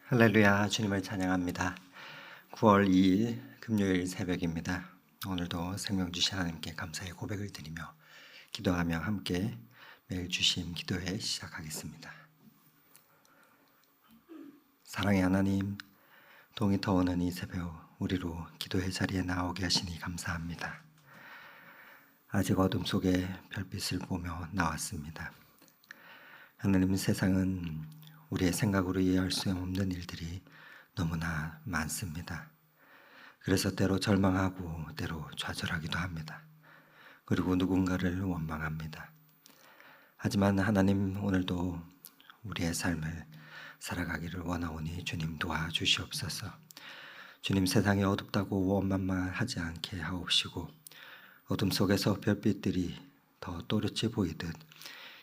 할렐루야, 주님을 찬양합니다. 9월 2일 금요일 새벽입니다. 오늘도 생명 주신 하나님께 감사의 고백을 드리며 기도하며 함께 매일 주신 기도회 시작하겠습니다. 사랑의 하나님, 동이 터오는 이 새벽 우리로 기도의 자리에 나오게 하시니 감사합니다. 아직 어둠 속에 별빛을 보며 나왔습니다. 하나님, 세상은 우리의 생각으로 이해할 수 없는 일들이 너무나 많습니다. 그래서 때로 절망하고 때로 좌절하기도 합니다. 그리고 누군가를 원망합니다. 하지만 하나님, 오늘도 우리의 삶을 살아가기를 원하오니 주님 도와주시옵소서. 주님, 세상이 어둡다고 원망하지 않게 하옵시고 어둠 속에서 별빛들이 더 또렷이 보이듯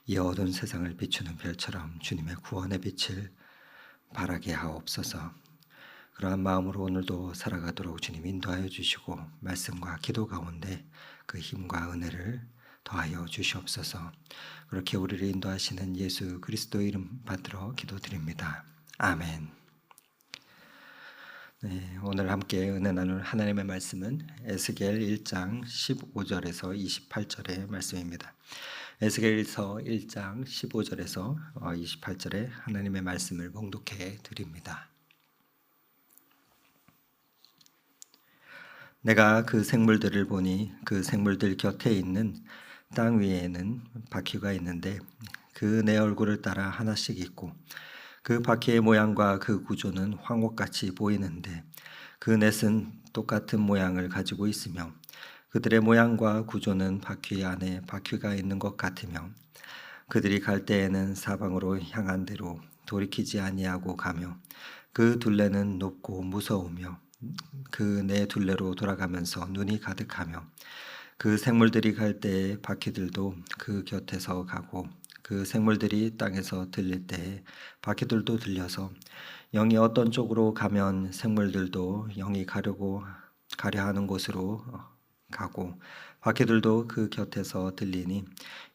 이 어두운 세상을 비추는 별처럼 주님의 구원의 빛을 발하게 하옵소서. 그러한 마음으로 오늘도 살아가도록 주님 인도하여 주시고 말씀과 기도 가운데 그 힘과 은혜를 더하여 주시옵소서. 그렇게 우리를 인도하시는 예수 그리스도 이름 받들어 기도드립니다. 아멘. 네, 오늘 함께 은혜 나눌 하나님의 말씀은 에스겔 1장 15절에서 28절의 말씀입니다. 에스겔서 1장 15절에서 28절에 하나님의 말씀을 봉독해 드립니다. 내가 그 생물들을 보니 그 생물들 곁에 있는 땅 위에는 바퀴가 있는데 그 내 얼굴을 따라 하나씩 있고 그 바퀴의 모양과 그 구조는 황옥같이 보이는데 그 넷은 똑같은 모양을 가지고 있으며 그들의 모양과 구조는 바퀴 안에 바퀴가 있는 것 같으며 그들이 갈 때에는 사방으로 향한 대로 돌이키지 아니하고 가며 그 둘레는 높고 무서우며 그 네 둘레로 돌아가면서 눈이 가득하며 그 생물들이 갈 때에 바퀴들도 그 곁에서 가고 그 생물들이 땅에서 들릴 때에 바퀴들도 들려서 영이 어떤 쪽으로 가면 생물들도 영이 가려 하는 곳으로 가고 바퀴들도 그 곁에서 들리니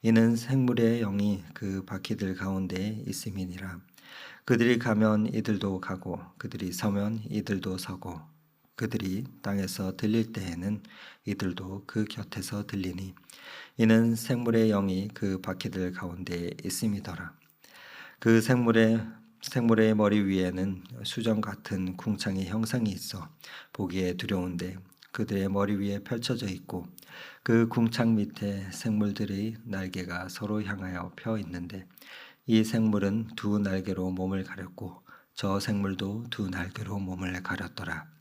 이는 생물의 영이 그 바퀴들 가운데에 있음이니라. 그들이 가면 이들도 가고 그들이 서면 이들도 서고 그들이 땅에서 들릴 때에는 이들도 그 곁에서 들리니 이는 생물의 영이 그 바퀴들 가운데에 있음이더라. 그 생물의 머리 위에는 수정 같은 궁창의 형상이 있어 보기에 두려운데 그들의 머리 위에 펼쳐져 있고 그 궁창 밑에 생물들의 날개가 서로 향하여 펴 있는데 이 생물은 두 날개로 몸을 가렸고 저 생물도 두 날개로 몸을 가렸더라.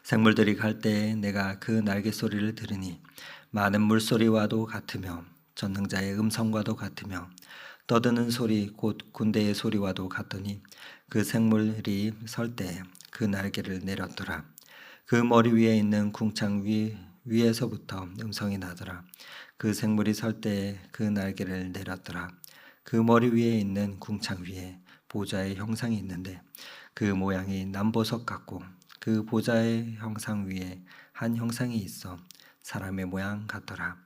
생물들이 갈 때에 내가 그 날개 소리를 들으니 많은 물소리와도 같으며 전능자의 음성과도 같으며 떠드는 소리 곧 군대의 소리와도 같더니 그 생물이 설 때에 그 날개를 내렸더라. 그 머리 위에 있는 궁창 위에서부터 음성이 나더라. 그 생물이 설 때에 그 날개를 내렸더라. 그 머리 위에 있는 궁창 위에 보좌의 형상이 있는데 그 모양이 남보석 같고 그 보좌의 형상 위에 한 형상이 있어 사람의 모양 같더라.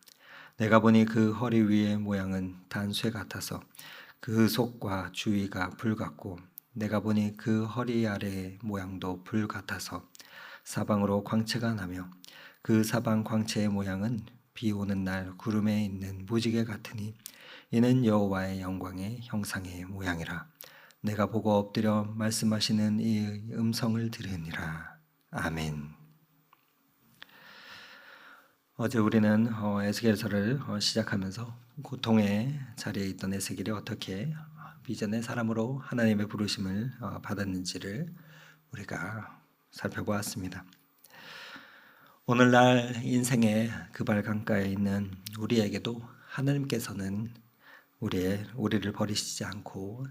내가 보니 그 허리 위의 모양은 단쇠 같아서 그 속과 주위가 불 같고 내가 보니 그 허리 아래의 모양도 불 같아서 사방으로 광채가 나며 그 사방 광채의 모양은 비 오는 날 구름에 있는 무지개 같으니 이는 여호와의 영광의 형상의 모양이라. 내가 보고 엎드려 말씀하시는 이 음성을 들으니라. 아멘. 어제 우리는 에스겔서를 시작하면서 고통의 자리에 있던 에스겔이 어떻게 비전의 사람으로 하나님의 부르심을 받았는지를 우리가 살펴보았습니다. 오늘날 인생의 그발 강가에 있는 우리에게도 하나님께서는 우리를 버리시지 않고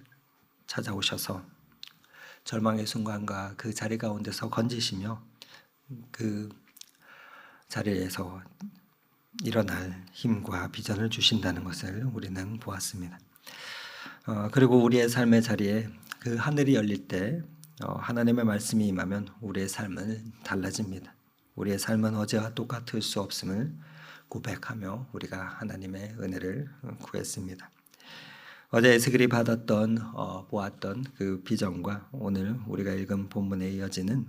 찾아오셔서 절망의 순간과 그 자리 가운데서 건지시며 그 자리에서 일어날 힘과 비전을 주신다는 것을 우리는 보았습니다. 그리고 우리의 삶의 자리에 그 하늘이 열릴 때 하나님의 말씀이 임하면 우리의 삶은 달라집니다. 우리의 삶은 어제와 똑같을 수 없음을 고백하며 우리가 하나님의 은혜를 구했습니다. 어제 에스겔이 보았던 그 비전과 오늘 우리가 읽은 본문에 이어지는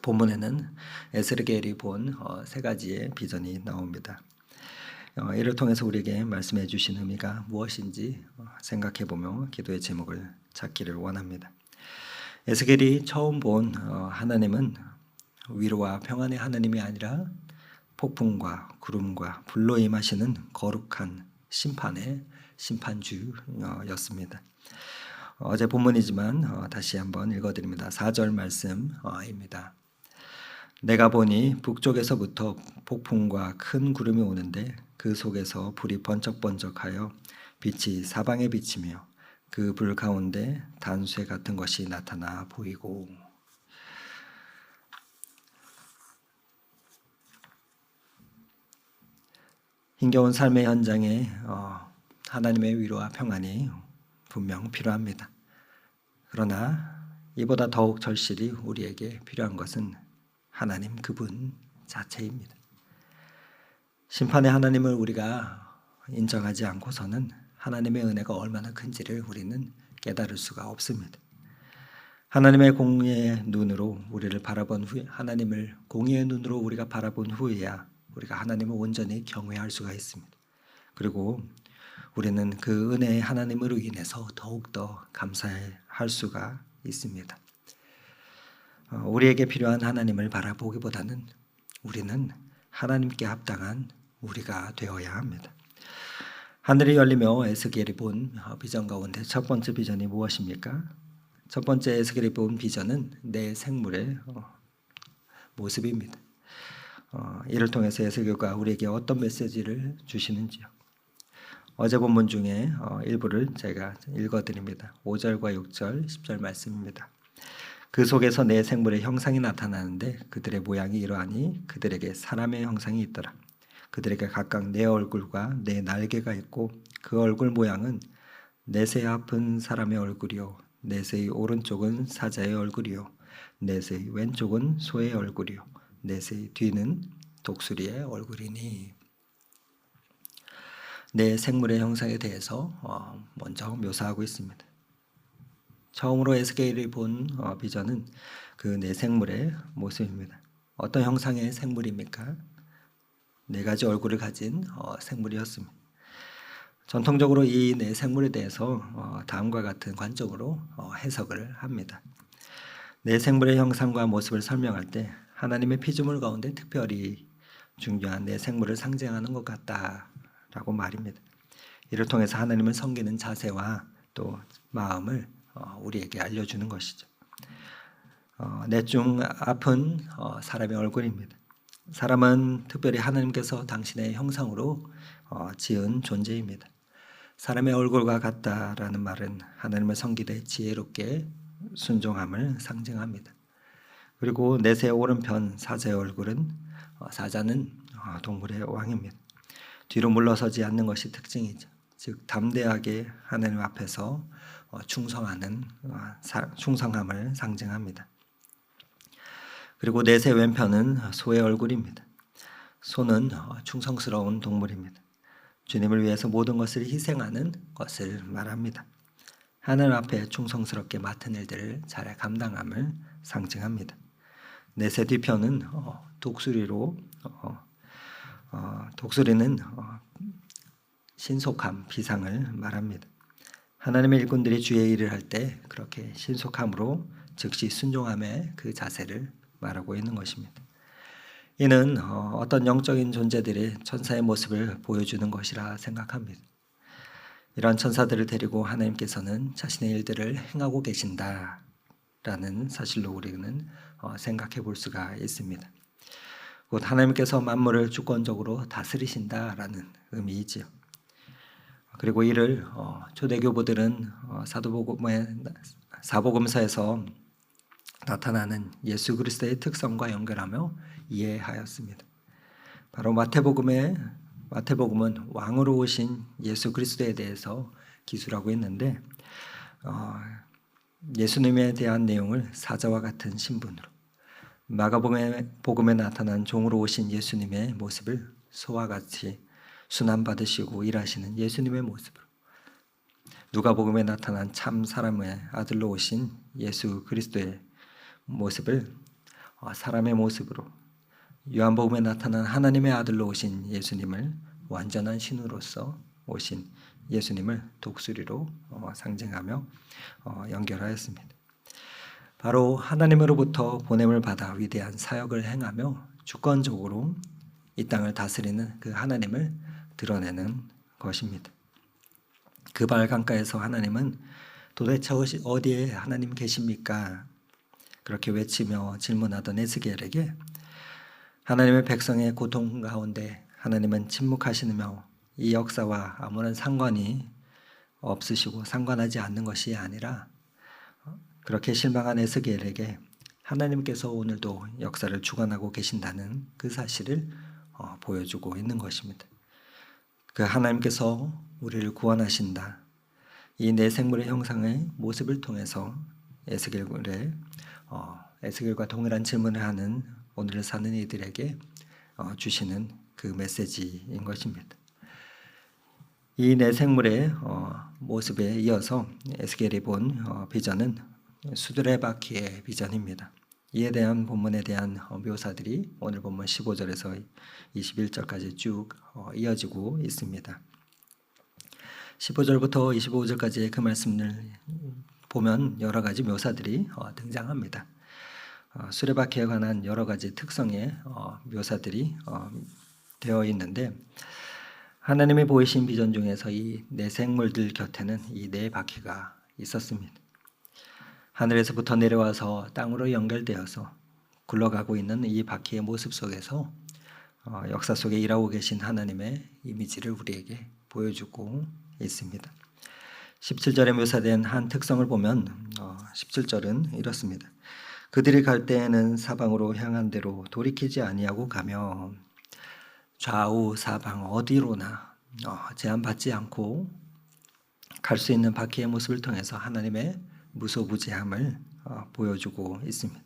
본문에는 에스겔이 본 세 가지의 비전이 나옵니다. 이를 통해서 우리에게 말씀해 주신 의미가 무엇인지 생각해 보며 기도의 제목을 찾기를 원합니다. 에스겔이 처음 본 하나님은 위로와 평안의 하나님이 아니라 폭풍과 구름과 불로 임하시는 거룩한 심판의 심판주였습니다. 어제 본문이지만 다시 한번 읽어드립니다. 4절 말씀입니다. 내가 보니 북쪽에서부터 폭풍과 큰 구름이 오는데 그 속에서 불이 번쩍번쩍하여 빛이 사방에 비치며 그 불 가운데 단쇠 같은 것이 나타나 보이고. 힘겨운 삶의 현장에 하나님의 위로와 평안이 분명 필요합니다. 그러나 이보다 더욱 절실히 우리에게 필요한 것은 하나님 그분 자체입니다. 심판의 하나님을 우리가 인정하지 않고서는 하나님의 은혜가 얼마나 큰지를 우리는 깨달을 수가 없습니다. 하나님의 공의의 눈으로 우리를 바라본 후에, 하나님을 공의의 눈으로 우리가 바라본 후에야 우리가 하나님을 온전히 경외할 수가 있습니다. 그리고 우리는 그 은혜의 하나님으로 인해서 더욱더 감사할 수가 있습니다. 우리에게 필요한 하나님을 바라보기보다는 우리는 하나님께 합당한 우리가 되어야 합니다. 하늘이 열리며 에스겔이 본 비전 가운데 첫 번째 비전이 무엇입니까? 첫 번째 에스겔이 본 비전은 내 생물의 모습입니다. 이를 통해서 에스겔과 우리에게 어떤 메시지를 주시는지요. 어제 본문 중에 일부를 제가 읽어드립니다. 5절과 6절, 10절 말씀입니다. 그 속에서 내 생물의 형상이 나타나는데 그들의 모양이 이러하니 그들에게 사람의 형상이 있더라. 그들에게 각각 내 얼굴과 내 날개가 있고 그 얼굴 모양은 넷의 앞은 사람의 얼굴이요 넷의 오른쪽은 사자의 얼굴이요 넷의 왼쪽은 소의 얼굴이요 넷의 뒤는 독수리의 얼굴이니. 내 생물의 형상에 대해서 먼저 묘사하고 있습니다. 처음으로 에스겔이 본 비전은 그 내 생물의 모습입니다. 어떤 형상의 생물입니까? 네 가지 얼굴을 가진 생물이었습니다. 전통적으로 이 네 생물에 대해서 다음과 같은 관점으로 해석을 합니다. 네 생물의 형상과 모습을 설명할 때 하나님의 피조물 가운데 특별히 중요한 네 생물을 상징하는 것 같다라고 말입니다. 이를 통해서 하나님을 섬기는 자세와 또 마음을 우리에게 알려주는 것이죠. 넷 중 앞은 사람의 얼굴입니다. 사람은 특별히 하나님께서 당신의 형상으로 지은 존재입니다. 사람의 얼굴과 같다라는 말은 하나님을 섬기되 지혜롭게 순종함을 상징합니다. 그리고 넷의 오른편 사자의 얼굴은 사자는 동물의 왕입니다. 뒤로 물러서지 않는 것이 특징이죠. 즉 담대하게 하나님 앞에서 충성함을 상징합니다. 그리고 넷의 왼편은 소의 얼굴입니다. 소는 충성스러운 동물입니다. 주님을 위해서 모든 것을 희생하는 것을 말합니다. 하나님 앞에 충성스럽게 맡은 일들을 잘 감당함을 상징합니다. 넷의 뒤편은 독수리로 독수리는 신속함, 비상을 말합니다. 하나님의 일꾼들이 주의 일을 할 때 그렇게 신속함으로 즉시 순종함의 그 자세를 말하고 있는 것입니다. 이는 어떤 영적인 존재들의 천사의 모습을 보여주는 것이라 생각합니다. 이러한 천사들을 데리고 하나님께서는 자신의 일들을 행하고 계신다라는 사실로 우리는 생각해 볼 수가 있습니다. 곧 하나님께서 만물을 주권적으로 다스리신다라는 의미이지요. 그리고 이를 초대교부들은 사복음서에서 나타나는 예수 그리스도의 특성과 연결하며 이해하였습니다. 바로 마태복음은 왕으로 오신 예수 그리스도에 대해서 기술하고 있는데 예수님에 대한 내용을 사자와 같은 신분으로, 마가복음에 나타난 종으로 오신 예수님의 모습을 소와 같이 순환받으시고 일하시는 예수님의 모습으로, 누가복음에 나타난 참 사람의 아들로 오신 예수 그리스도의 모습을 사람의 모습으로, 요한복음에 나타난 하나님의 아들로 오신 예수님을 완전한 신으로서 오신 예수님을 독수리로 상징하며 연결하였습니다. 바로 하나님으로부터 보냄을 받아 위대한 사역을 행하며 주권적으로 이 땅을 다스리는 그 하나님을 드러내는 것입니다. 그 발 강가에서 하나님은 도대체 어디에 하나님 계십니까? 그렇게 외치며 질문하던 에스겔에게 하나님의 백성의 고통 가운데 하나님은 침묵하시며 이 역사와 아무런 상관이 없으시고 상관하지 않는 것이 아니라, 그렇게 실망한 에스겔에게 하나님께서 오늘도 역사를 주관하고 계신다는 그 사실을 보여주고 있는 것입니다. 그 하나님께서 우리를 구원하신다. 이 내 생물의 형상의 모습을 통해서 에스겔과 동일한 질문을 하는 오늘을 사는 이들에게 주시는 그 메시지인 것입니다. 이 내 생물의 모습에 이어서 에스겔이 본 비전은 수두레 바퀴의 비전입니다. 이에 대한 본문에 대한 묘사들이 오늘 본문 15절에서 21절까지 쭉 이어지고 있습니다. 15절부터 25절까지의 그 말씀을 보면 여러 가지 묘사들이 등장합니다. 수레바퀴에 관한 여러 가지 특성의 묘사들이 되어 있는데, 하나님이 보이신 비전 중에서 이 네 생물들 곁에는 이 네 바퀴가 있었습니다. 하늘에서부터 내려와서 땅으로 연결되어서 굴러가고 있는 이 바퀴의 모습 속에서 역사 속에 일하고 계신 하나님의 이미지를 우리에게 보여주고 있습니다. 17절에 묘사된 한 특성을 보면 17절은 이렇습니다. 그들이 갈 때에는 사방으로 향한 대로 돌이키지 아니하고 가며, 좌우 사방 어디로나 제한받지 않고 갈 수 있는 바퀴의 모습을 통해서 하나님의 무소부지함을 보여주고 있습니다.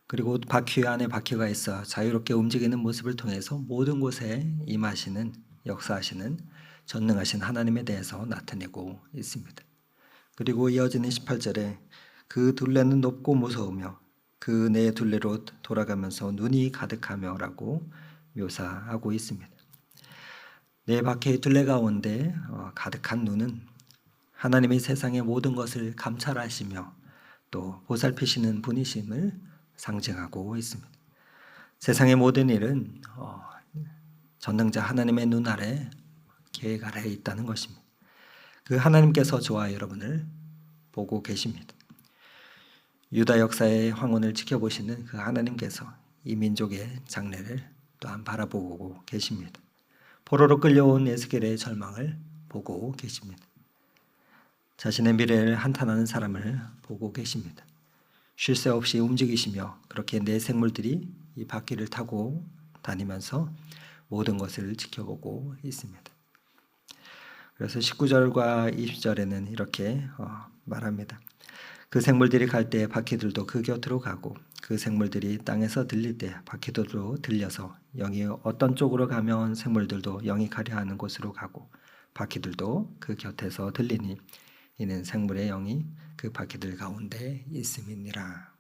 그리고 바퀴 안에 바퀴가 있어 자유롭게 움직이는 모습을 통해서 모든 곳에 임하시는, 역사하시는 전능하신 하나님에 대해서 나타내고 있습니다. 그리고 이어지는 18절에 그 둘레는 높고 무서우며 그 네 둘레로 돌아가면서 눈이 가득하며 라고 묘사하고 있습니다. 네 바퀴의 둘레 가운데 가득한 눈은 하나님이 세상의 모든 것을 감찰하시며 또 보살피시는 분이심을 상징하고 있습니다. 세상의 모든 일은 전능자 하나님의 눈 아래, 계획 아래에 있다는 것입니다. 그 하나님께서 저와 여러분을 보고 계십니다. 유다 역사의 황혼을 지켜보시는 그 하나님께서 이 민족의 장래를 또한 바라보고 계십니다. 포로로 끌려온 에스겔의 절망을 보고 계십니다. 자신의 미래를 한탄하는 사람을 보고 계십니다. 쉴 새 없이 움직이시며 그렇게 내 생물들이 이 바퀴를 타고 다니면서 모든 것을 지켜보고 있습니다. 그래서 19절과 20절에는 이렇게 말합니다. 그 생물들이 갈 때 바퀴들도 그 곁으로 가고 그 생물들이 땅에서 들릴 때 바퀴들도 들려서 영이 어떤 쪽으로 가면 생물들도 영이 가려 하는 곳으로 가고 바퀴들도 그 곁에서 들리니 이는 생물의 영이 그 바퀴들 가운데 있음이니라.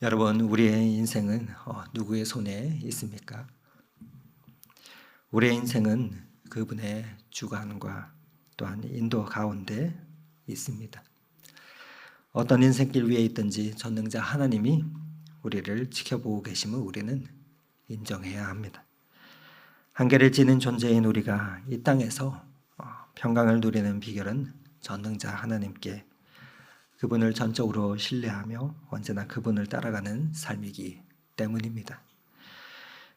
여러분, 우리의 인생은 누구의 손에 있습니까? 우리의 인생은 그분의 주관과 또한 인도 가운데 있습니다. 어떤 인생길 위에 있든지 전능자 하나님이 우리를 지켜보고 계심을 우리는 인정해야 합니다. 한계를 지는 존재인 우리가 이 땅에서 평강을 누리는 비결은 전능자 하나님께 그분을 전적으로 신뢰하며 언제나 그분을 따라가는 삶이기 때문입니다.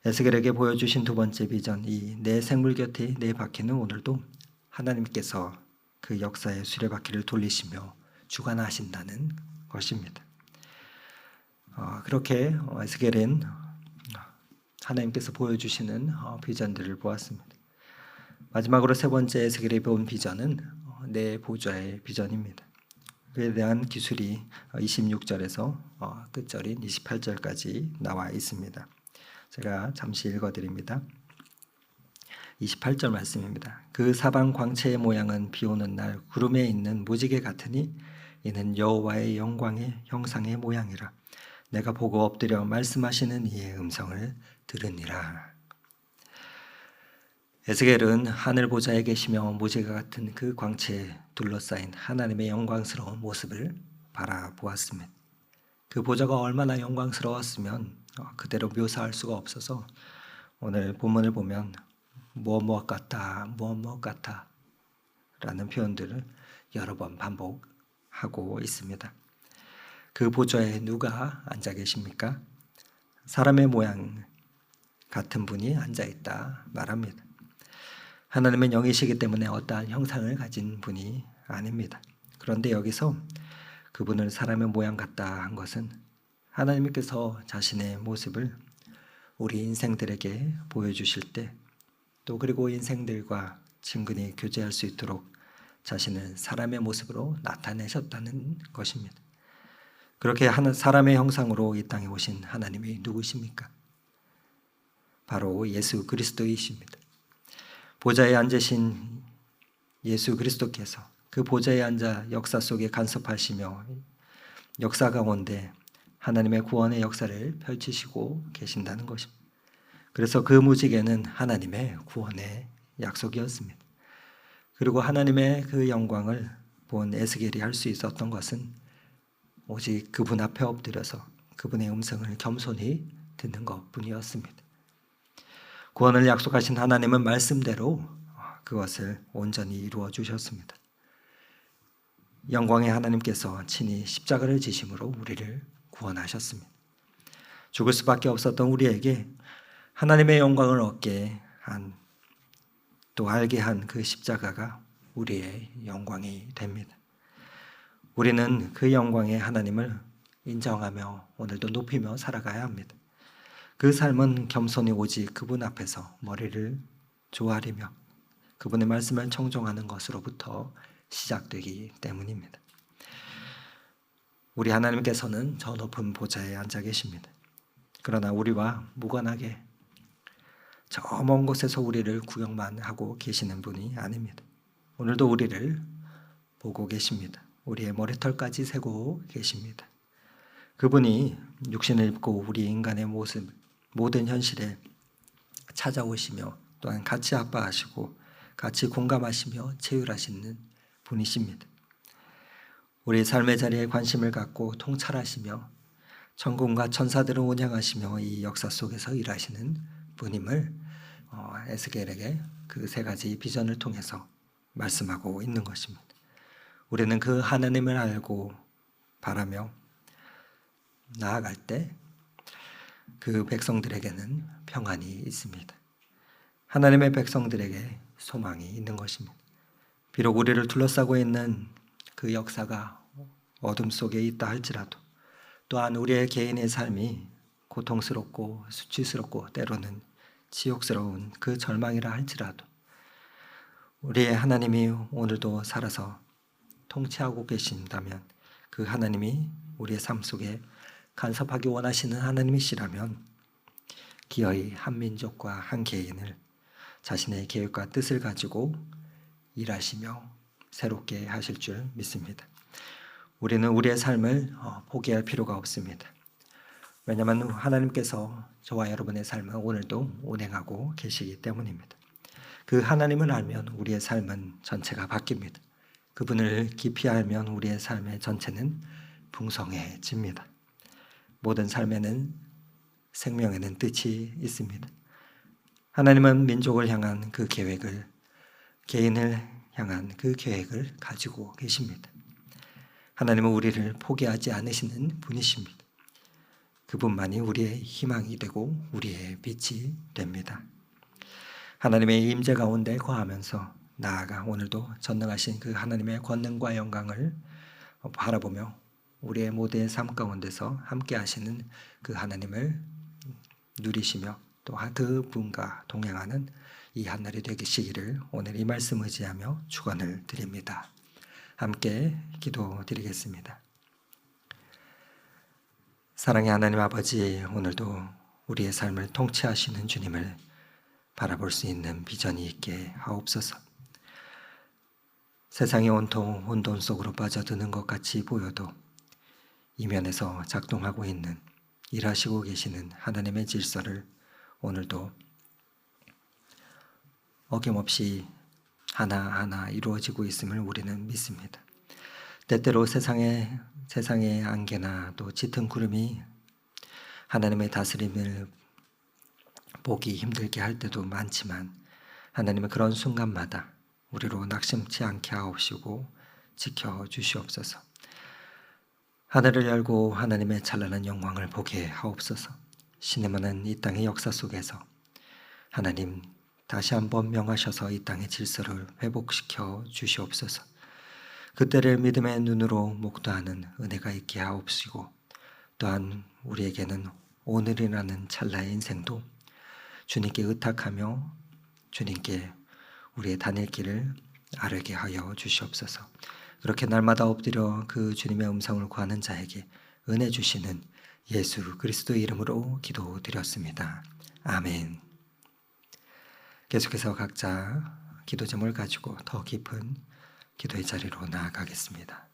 에스겔에게 보여주신 두 번째 비전, 이 내 생물 곁의 네 바퀴는 오늘도 하나님께서 그 역사의 수레바퀴를 돌리시며 주관하신다는 것입니다. 그렇게 에스겔은 하나님께서 보여주시는 비전들을 보았습니다. 마지막으로 세 번째 에스겔이 본 비전은 내 보좌의 비전입니다. 그에 대한 기술이 26절에서 끝절인 28절까지 나와 있습니다. 제가 잠시 읽어드립니다. 28절 말씀입니다. 그 사방 광채의 모양은 비오는 날 구름에 있는 무지개 같으니 이는 여호와의 영광의 형상의 모양이라. 내가 보고 엎드려 말씀하시는 이의 음성을 들으니라. 에스겔은 하늘 보좌에 계시며 무지개 같은 그 광채에 둘러싸인 하나님의 영광스러운 모습을 바라보았습니다. 그 보좌가 얼마나 영광스러웠으면 그대로 묘사할 수가 없어서 오늘 본문을 보면 무엇 같다 라는 표현들을 여러 번 반복하고 있습니다. 그 보좌에 누가 앉아 계십니까? 사람의 모양 같은 분이 앉아 있다 말합니다. 하나님은 영이시기 때문에 어떠한 형상을 가진 분이 아닙니다. 그런데 여기서 그분을 사람의 모양 같다 한 것은 하나님께서 자신의 모습을 우리 인생들에게 보여주실 때 또 그리고 인생들과 친근히 교제할 수 있도록 자신을 사람의 모습으로 나타내셨다는 것입니다. 그렇게 사람의 형상으로 이 땅에 오신 하나님이 누구십니까? 바로 예수 그리스도이십니다. 보좌에 앉으신 예수 그리스도께서 그 보좌에 앉아 역사 속에 간섭하시며 역사 가운데 하나님의 구원의 역사를 펼치시고 계신다는 것입니다. 그래서 그 무지개는 하나님의 구원의 약속이었습니다. 그리고 하나님의 그 영광을 본 에스겔이 할 수 있었던 것은 오직 그분 앞에 엎드려서 그분의 음성을 겸손히 듣는 것뿐이었습니다. 구원을 약속하신 하나님은 말씀대로 그것을 온전히 이루어 주셨습니다. 영광의 하나님께서 친히 십자가를 지심으로 우리를 구원하셨습니다. 죽을 수밖에 없었던 우리에게 하나님의 영광을 얻게 한, 또 알게 한 그 십자가가 우리의 영광이 됩니다. 우리는 그 영광의 하나님을 인정하며 오늘도 높이며 살아가야 합니다. 그 삶은 겸손히 오직 그분 앞에서 머리를 조아리며 그분의 말씀을 청종하는 것으로부터 시작되기 때문입니다. 우리 하나님께서는 저 높은 보좌에 앉아 계십니다. 그러나 우리와 무관하게 저 먼 곳에서 우리를 구경만 하고 계시는 분이 아닙니다. 오늘도 우리를 보고 계십니다. 우리의 머리털까지 세고 계십니다. 그분이 육신을 입고 우리 인간의 모습, 모든 현실에 찾아오시며 또한 같이 아파하시고 같이 공감하시며 체휼하시는 분이십니다. 우리 삶의 자리에 관심을 갖고 통찰하시며 천군과 천사들을 운영하시며 이 역사 속에서 일하시는 분임을 에스겔에게 그 세 가지 비전을 통해서 말씀하고 있는 것입니다. 우리는 그 하나님을 알고 바라며 나아갈 때 그 백성들에게는 평안이 있습니다. 하나님의 백성들에게 소망이 있는 것입니다. 비록 우리를 둘러싸고 있는 그 역사가 어둠 속에 있다 할지라도 또한 우리의 개인의 삶이 고통스럽고 수치스럽고 때로는 지옥스러운 그 절망이라 할지라도 우리의 하나님이 오늘도 살아서 통치하고 계신다면 그 하나님이 우리의 삶 속에 간섭하기 원하시는 하나님이시라면 기어이 한 민족과 한 개인을 자신의 계획과 뜻을 가지고 일하시며 새롭게 하실 줄 믿습니다. 우리는 우리의 삶을 포기할 필요가 없습니다. 왜냐하면 하나님께서 저와 여러분의 삶을 오늘도 운행하고 계시기 때문입니다. 그 하나님을 알면 우리의 삶은 전체가 바뀝니다. 그분을 깊이 알면 우리의 삶의 전체는 풍성해집니다. 모든 삶에는 생명에는 뜻이 있습니다. 하나님은 민족을 향한 그 계획을, 개인을 향한 그 계획을 가지고 계십니다. 하나님은 우리를 포기하지 않으시는 분이십니다. 그분만이 우리의 희망이 되고 우리의 빛이 됩니다. 하나님의 임재 가운데 거하면서 나아가 오늘도 전능하신 그 하나님의 권능과 영광을 바라보며 우리의 모두의 삶 가운데서 함께 하시는 그 하나님을 누리시며 또 그분과 동행하는 이 하늘이 되시기를 오늘 이 말씀 의지하며 축원을 드립니다. 함께 기도드리겠습니다. 사랑의 하나님 아버지, 오늘도 우리의 삶을 통치하시는 주님을 바라볼 수 있는 비전이 있게 하옵소서. 세상이 온통 혼돈 속으로 빠져드는 것 같이 보여도 이면에서 작동하고 있는, 일하시고 계시는 하나님의 질서를 오늘도 어김없이 하나하나 이루어지고 있음을 우리는 믿습니다. 때때로 세상의 안개나 또 짙은 구름이 하나님의 다스림을 보기 힘들게 할 때도 많지만, 하나님의 그런 순간마다 우리로 낙심치 않게 하옵시고 지켜주시옵소서. 하늘을 열고 하나님의 찬란한 영광을 보게 하옵소서. 신의 많은 이 땅의 역사 속에서 하나님 다시 한번 명하셔서 이 땅의 질서를 회복시켜 주시옵소서. 그때를 믿음의 눈으로 목도하는 은혜가 있게 하옵시고, 또한 우리에게는 오늘이라는 찰나의 인생도 주님께 의탁하며 주님께 우리의 다닐 길을 아뢰게 하여 주시옵소서. 그렇게 날마다 엎드려 그 주님의 음성을 구하는 자에게 은혜 주시는 예수 그리스도의 이름으로 기도드렸습니다. 아멘. 계속해서 각자 기도 제목을 가지고 더 깊은 기도의 자리로 나아가겠습니다.